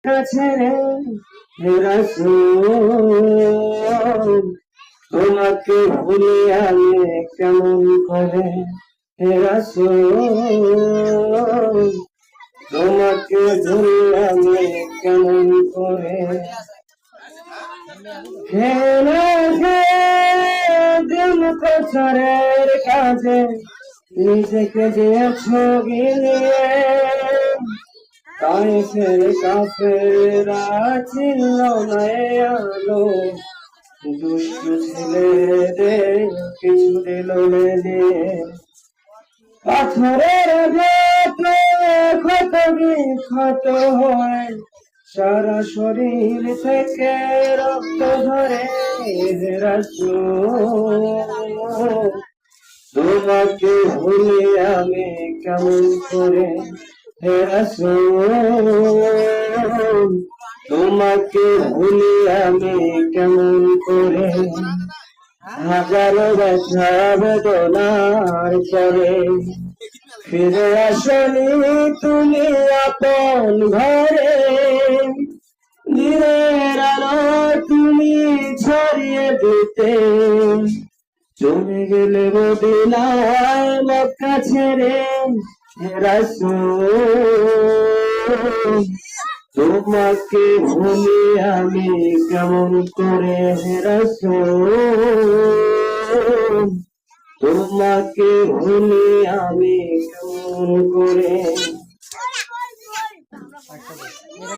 মক্কা ছেড়ে হে রাসূল তোমাকে ভুলি আমি কেমন করে হে রাসূল তোমাকে ভুলি আমি কেমন করে খেলে দিন প্রচারের কাজে নিজেকে দিয়েছ গিলিয়ে তাই ফের কাফেররা ছিল না আলো দুষ্টু ছেলেদের কিছু দিল দিয়ে পাথরের ভেতরে ক্ষত বিক্ষত হয় সারা শরীর থেকে রক্ত ধরে হে রাসূল তোমাকে ভুলি আমি কেমন করে হে রাসূল তোমাকে ভুলি আমি কেমন করে হাজারো ব্যথা বেদনার পরে ফিরে আসনি তুমি আপন ঘরে দিনের আলো তুমি ছড়িয়ে দিতে চলে গেলে মদিনায় মক্কা ছেড়ে হে রাসূল তোমাকে ভুলি আমি কেমন করে হে রাসূল তোমাকে ভুলি আমি কেমন করে